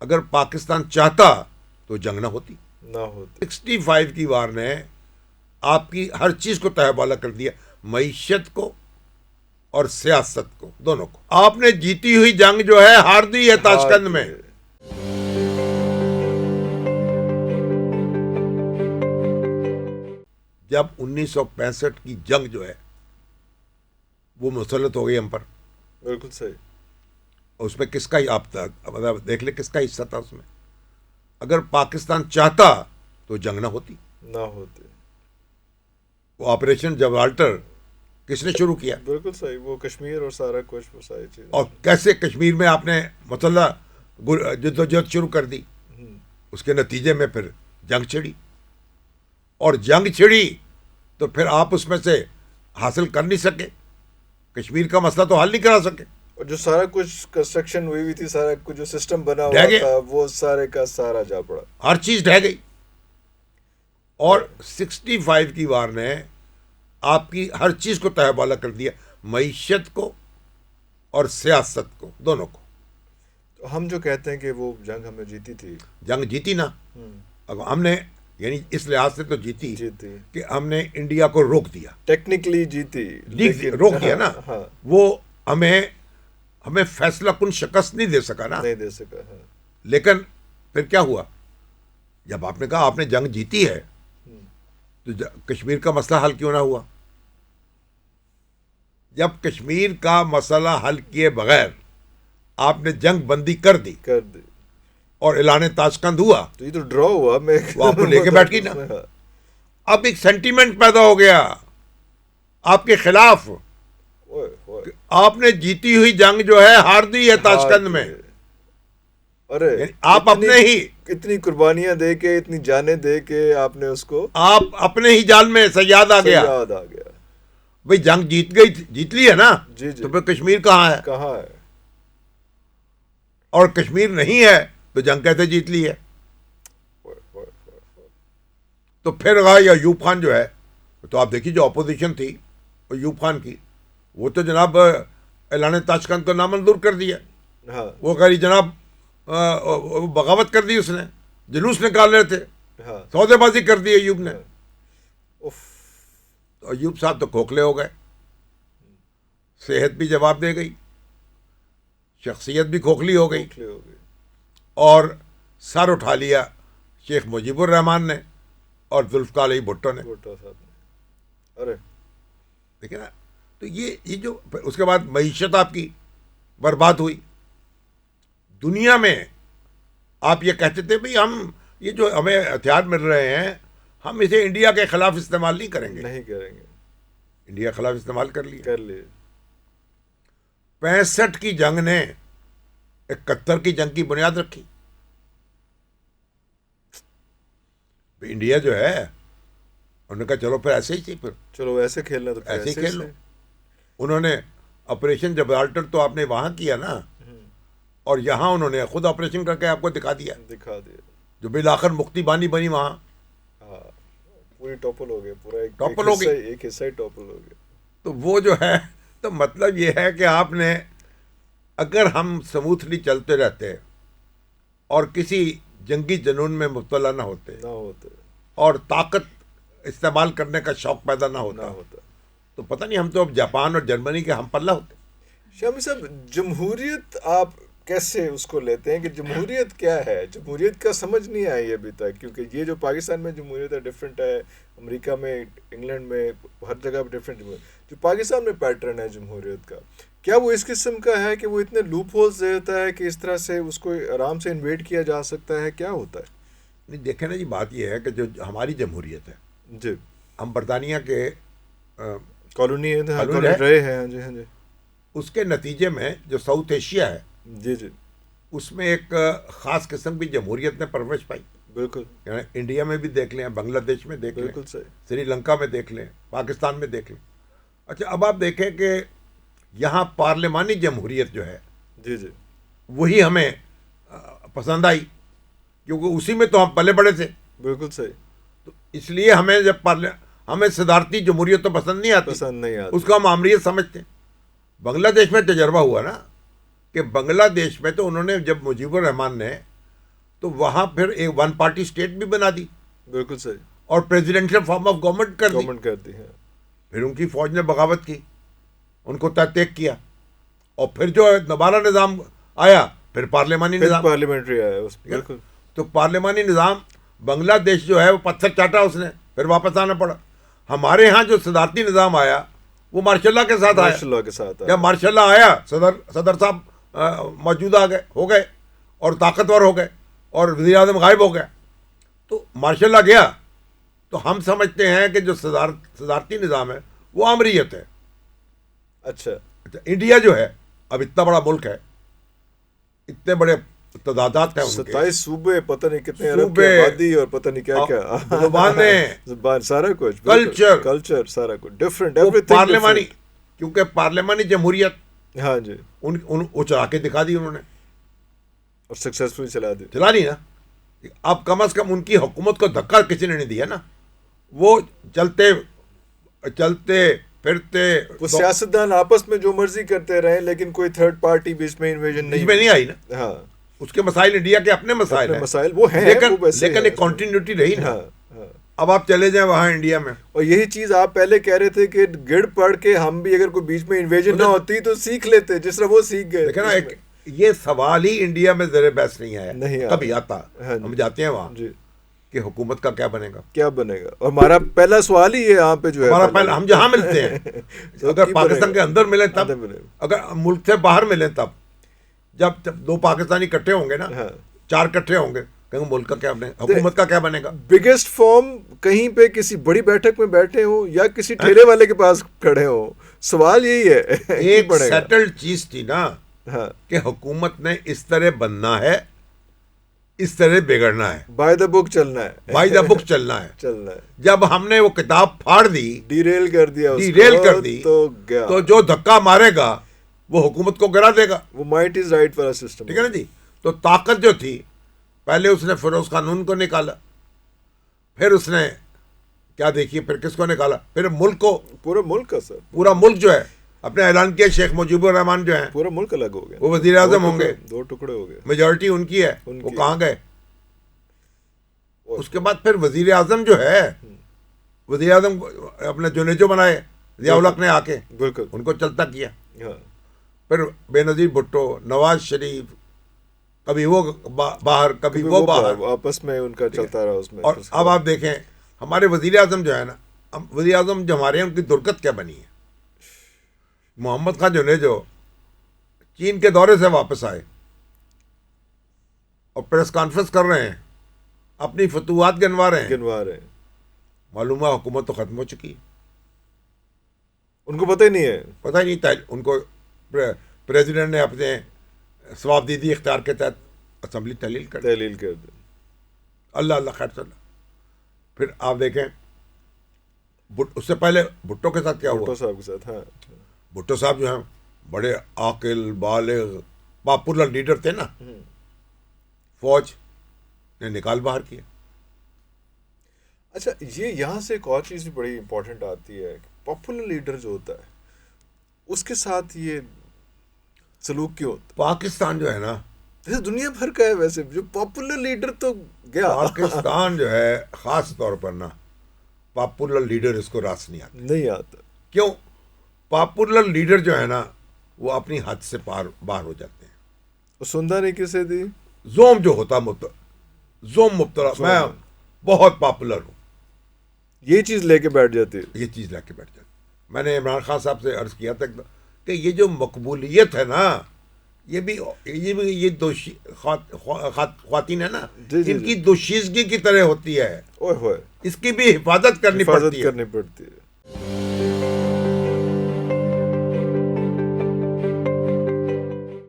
अगर पाकिस्तान चाहता तो जंग ना होती। 65 की वार ने आपकी हर चीज को तहबाला कर दिया, मईशत को और सियासत को, दोनों को। आपने जीती हुई जंग जो है हार दी है ताशकंद में। जब 1965 की जंग जो है वो मुसल्लत हो गई हम पर। बिल्कुल सही। उसमें किसका ही आप मतलब देख ले किसका हिस्सा था उसमें। अगर पाकिस्तान चाहता तो जंग ना होती। वो ऑपरेशन जबाल्टर किसने शुरू किया? बिल्कुल सही, वो कश्मीर और सारा कुछ, वो सारी चीजें। और कैसे कश्मीर में आपने मुसल्ला जद्दोजहद शुरू कर दी, उसके नतीजे में फिर जंग छिड़ी, और जंग छिड़ी तो फिर आप उसमें से हासिल कर नहीं सके, कश्मीर का मसला तो हल नहीं करा सके। और जो सारा कुछ कंस्ट्रक्शन हुई थी, सारा कुछ जो सिस्टम बना हुआ था, वो सारे का सारा जा पड़ा, हर चीज ढह गई। और 65 की वार ने आपकी हर चीज को तहबाला कर दिया, मईशत को और सियासत को, दोनों को। तो हम जो कहते हैं कि वो जंग हमने जीती थी, जंग जीती ना, अब हमने यानी इस लिहाज से तो जीती कि हमने इंडिया को रोक दिया, टेक्निकली जीती, लेकिन रोक दिया ना। हाँ। वो हमें फैसला कुन शिकस्त नहीं दे सका ना, नहीं दे सका। हाँ। लेकिन फिर क्या हुआ, जब आपने कहा आपने जंग जीती है तो कश्मीर का मसला हल क्यों ना हुआ? जब कश्मीर का मसला हल किए बगैर आपने जंग बंदी कर दी और ऐलान ताशकंद हुआ, तो ये तो ड्रॉ हुआ। मैं वो आपको लेके बैठ गई ना। अब एक सेंटीमेंट पैदा हो गया आपके खिलाफ। आपने जीती हुई जंग जो है हार दी है ताशकंद में। अरे आप अपने ही इतनी कुर्बानियां दे के, इतनी जाने दे के आपने उसको, आप अपने ही जाल में सयाद आ गया। भाई जंग जीत ली है ना। जी जी। तो फिर कश्मीर कहाँ है? और कश्मीर नहीं है तो जंग कैसे जीत ली है? तो फिर अयूब खान जो है, तो आप देखिए जो अपोजिशन थी अयूब खान की, वो तो जनाब ऐलान ताशकंद को नामंजूर कर दिया। हाँ। वो कह रही जनाब बगावत कर दी, उसने जुलूस निकाल रहे थे। हाँ। सौदेबाजी कर दी अयूब ने। तो अयूब साहब तो खोखले हो गए, सेहत भी जवाब दे गई, शख्सियत भी खोखली हो गई, और सर उठा लिया शेख मुजीबुर रहमान ने और जुल्फकार अली भुट्टो ने। अरे देखिए ना, तो ये जो उसके बाद मईशत आपकी बर्बाद हुई। दुनिया में आप ये कहते थे भाई हम ये जो हमें हथियार मिल रहे हैं हम इसे इंडिया के खिलाफ इस्तेमाल नहीं करेंगे। इंडिया के खिलाफ इस्तेमाल कर लिए। 65 की जंग ने 71 की जंग की बुनियाद रखी। इंडिया जो है उन्होंने कहा चलो फिर ऐसे ही चाहिए, फिर चलो ऐसे खेलना तो ऐसे ही खेल लो। उन्होंने ऑपरेशन जबाल्टर तो आपने वहां किया ना, और यहां उन्होंने खुद ऑपरेशन करके आपको दिखा दिया जो बिल आखिर मुक्ति बानी बनी वहां। पूरी टॉपल हो गई, पूरा एक हिस्सा ही टॉपल हो गया। तो वो जो है, तो मतलब ये है कि आपने, अगर हम स्मूथली चलते रहते और किसी जंगी जुनून में मुब्तला ना होते और ताकत इस्तेमाल करने का शौक पैदा ना होता तो पता नहीं हम तो अब जापान और जर्मनी के हम पल्ला होते। शामी साहब, जमहूरियत आप कैसे उसको लेते हैं कि जमहूरियत क्या है? जमहूरियत का समझ नहीं आई अभी तक, क्योंकि ये जो पाकिस्तान में जमहूरियत है डिफरेंट है, अमेरिका में, इंग्लैंड में, हर जगह पर डिफरेंट जो पाकिस्तान में पैटर्न है जमहूरियत का, क्या वो इस किस्म का है कि वो इतने लूप होल्स देता है कि इस तरह से उसको आराम से इन्वेड किया जा सकता है? क्या होता है? नहीं देखे ना जी, बात ये है कि जो हमारी जमहूरियत है जी, हम बरतानिया के कॉलोनी रहे हैं। हाँ जी, हाँ जी। उसके नतीजे में जो साउथ एशिया है जी जी, उसमें एक ख़ास किस्म की जमहूरियत ने परवरिश पाई। बिल्कुल। यानी इंडिया में भी देख लें, बांग्लादेश में देख लें, श्रीलंका में देख लें, पाकिस्तान में देख लें। अच्छा, अब आप देखें कि यहाँ पार्लिमानी जमहूरियत जो है जी जी, वही हमें पसंद आई, क्योंकि उसी में तो हम पले बड़े थे। बिल्कुल सही। तो इसलिए हमें हमें सदारती जमहूरियत तो पसंद नहीं आती, उसको हम आमरीत समझते हैं। बांग्लादेश में तजर्बा हुआ ना कि बांग्लादेश में तो उन्होंने, जब मुजीबुर रहमान ने तो वहां फिर एक वन पार्टी स्टेट भी बना दी बिल्कुल सही, और प्रेसिडेंशियल फॉर्म ऑफ गवर्नमेंट कर दी। गवर्नमेंट करती है। फिर उनकी फौज ने बगावत की, उनको तहतीक किया, और फिर जो दोबारा निज़ाम आया, फिर पार्लियामानी फिर निज़ाम, पार्लियामेंट्री आया उस, ठीक है? बिल्कुल। तो पार्लियामानी निज़ाम, बांग्लादेश जो है वो पत्थर चाटा उसने, फिर वापस आना पड़ा। हमारे यहाँ जो सदारती निज़ाम आया वो मार्शल लॉ के साथ आया। मार्शल लॉ के साथ आया। जब मार्शल लॉ आया, सदर साहब मौजूदा हो गए और ताकतवर हो गए, और वज़ीर आज़म गायब हो गया, तो मार्शल लॉ गया। तो हम समझते हैं कि जो सदारती निज़ाम है वो आमरीयत है। अच्छा, इंडिया जो है अब इतना बड़ा मुल्क है, इतने बड़े तदादात है उनके, 27 सूबे, पता नहीं कितने अरब की सूबे, आबादी, और पता नहीं क्या क्या जुबानें, सारा कुछ, कल्चर सारा कुछ डिफरेंट, एवरीथिंग पार्लियामानी, क्योंकि पार्लियामानी जमहूरियत, हाँ जी, वो चला के दिखा दी उन्होंने, और सक्सेसफुली चला दी। चला दी ना। अब कम से कम उनकी हुकूमत को धक्का किसी ने नहीं दिया ना। वो चलते फिरते, वो सियासतदान आपस में जो मर्जी करते रहे, लेकिन कोई थर्ड पार्टी बीच में इन्वेजन नहीं आई ना। हाँ, उसके मसाइल इंडिया के अपने मसाइल हैं, मसाइल वो हैं, लेकिन एक कॉन्टिन्यूटी रही ना। हाँ। अब आप चले जाएं वहां इंडिया में, और यही चीज आप पहले कह रहे थे कि गिड़ पढ़ के हम भी अगर कोई बीच में इन्वेजन ना होती तो सीख लेते, जिस तरह वो सीख गए। देखा ना, ये सवाल ही इंडिया में ज़रे बहस नहीं आया, कभी आता। हाँ, हम जाते हैं वहां जी, कि हुकूमत का क्या बनेगा, क्या बनेगा, और हमारा पहला सवाल ही है यहाँ पे जो है, हमारा पहला, हम जहां मिलते हैं अगर पाकिस्तान के अंदर मिले तब, अगर मुल्क से बाहर मिले तब, जब दो पाकिस्तानी इकट्ठे होंगे ना, हाँ, 4 इकट्ठे होंगे, कहेंगे मुल्क का क्या बनेगा, हुकूमत का क्या बनेगा। बिगेस्ट फॉर्म कहीं पे किसी बड़ी बैठक में बैठे हो या किसी ठेले वाले के पास खड़े हो, सवाल यही है। एक सेटल्ड चीज थी ना, हाँ, कि हुकूमत ने इस तरह बनना है, इस तरह बिगड़ना है, बाय द बुक चलना है, बाय द बुक चलना है। जब हमने वो किताब फाड़ दी, डीरेल कर दिया, तो गया, तो जो धक्का मारेगा वो हुकूमत को गिरा देगा। वो माइट इज राइट वाला सिस्टम, ठीक है ना जी। तो ताकत जो थी, पहले उसने फिरोज कानून को निकाला, फिर उसने क्या देखिए, फिर किसको निकाला, फिर मुल्क को, पूरा मुल्क का सर, पूरा मुल्क जो है, अपने ऐलान किया शेख मुजीबुर रहमान जो है, पूरा मुल्क अलग हो गया, वो वजीर आजम होंगे, 2 टुकड़े हो गए, मेजॉरिटी उनकी है, वो कहाँ गए। उसके बाद फिर वजीर आजम जो है, वजीर आजम अपने जुनेजो बनाए जियाउल हक ने आके, बिल्कुल उनको चलता किया। हाँ। फिर बेनजीर भुट्टो, नवाज शरीफ, कभी वो बाहर, कभी वो बाहर, आपस में उनका चलता रहा उसमें। और अब आप देखें हमारे वजीर आजम जो है ना, वजीर आजम जो हमारे हैं, उनकी दुर्गत क्या बनी है। मोहम्मद खान जुनेजो चीन के दौरे से वापस आए और प्रेस कॉन्फ्रेंस कर रहे हैं, अपनी फतूहात गिनवा रहे हैं। मालूम है हुकूमत तो खत्म हो चुकी है, उनको पता ही नहीं है, पता ही नहीं था उनको। प्रेसिडेंट ने अपने सवाबदीदी इख्तियार के तहत असम्बली तहलील कर दी। अल्लाह अल्लाह खैर चला। फिर आप देखें उससे पहले भुट्टो के साथ क्या हुआ, भुट्टो साहब के साथ। हाँ, भुट्टो साहब जो हैं बड़े आकिल बालिग पॉपुलर लीडर थे ना, फौज ने निकाल बाहर किया। अच्छा, ये यहाँ से एक और चीज़ भी बड़ी इंपॉर्टेंट आती है, पॉपुलर लीडर जो होता है उसके साथ ये सलूक क्यों होता है। पाकिस्तान जो है ना, जैसे दुनिया भर का है, वैसे जो पॉपुलर लीडर तो गया, पाकिस्तान जो है खास तौर पर ना, पॉपुलर लीडर इसको रास नहीं आता। क्यों? पॉपुलर लीडर जो है ना, वो अपनी हद से बाहर हो जाते हैं। सुनता नहीं किसे दी जोम जो होता मुब्तला, मैं बहुत पॉपुलर हूँ, ये चीज़ लेके बैठ जाती है। ये चीज़ लेके बैठ जाती। मैंने इमरान खान साहब से अर्ज किया था कि ये जो मकबूलियत है ना, ये दोषी ख्वातीन है ना, इनकी दोशीजगी की तरह होती है, ओए होए, इसकी भी हिफाजत करनी पड़ती है।